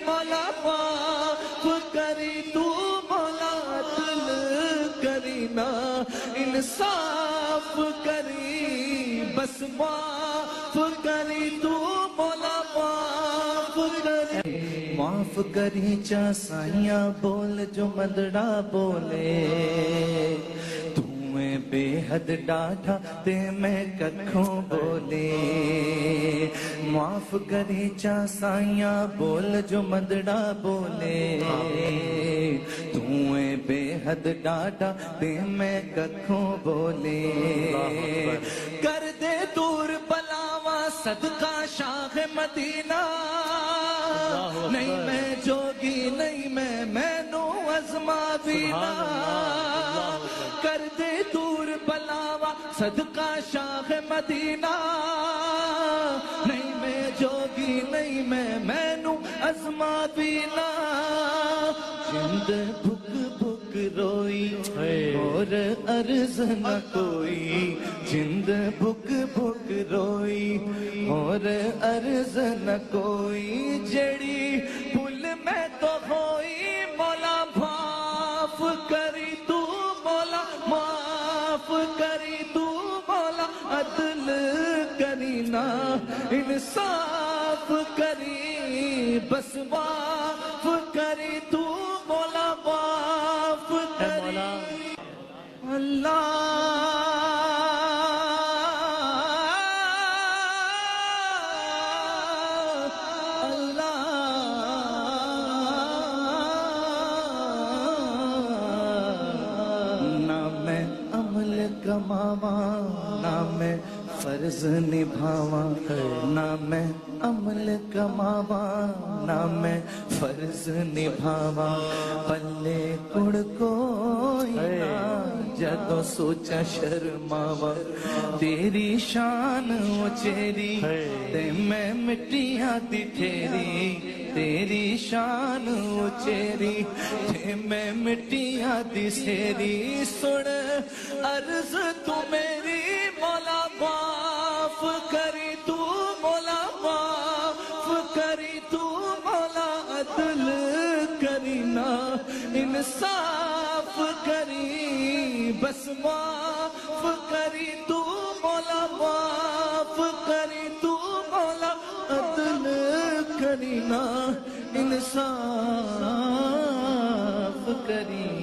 مولا معاف کری تو مولا عدل کرینا انصاف کری بس معاف کری تو مولا معاف کری معاف کری چا سائیاں بول جو مدڑا بولے تمہیں بے حد ڈاٹا تے میں ککھوں بولے معاف کری چا سائیاں بول جو مدڑا بولے تمہیں بے حد ڈاٹا تے میں ککھوں بولے کر دے دور بلاواں صدقہ شاہ مدینہ نہیں میں جوگی نہیں میں نو عظمہ بینا کر دے دور بلاوا صدقہ شاہ مدینہ نہیں میں جوگی نہیں میں نو عظمہ بینا جند بھک بھک روئی اور عرض نہ کوئی جند بھک بھک روئی اور عرض نہ کوئی جڑی بھول میں تو ہوئی مولا معاف کری تو مولا معاف کری تو مولا عدل کرینا انصاف کری بس معاف کری تو مولا معاف کری اللہ کماواں نہ میں فرض نبھاواں نہ میں عمل کماواں نہ میں فرض نبھاواں پلے کڑ کوئی نہ جدوں سوچا شرماواں تیری شان اچیری تے میں مٹیاں دی ٹھیری تیری شان اچیری تے میں مٹیاں دی سیری سن عرض تو میری مولا معاف کری تو مولا معاف کری تو مولا عدل کرینا انصاف کری بس معاف کری تو مولا معاف کری تو مولا عدل کرینا انصاف کری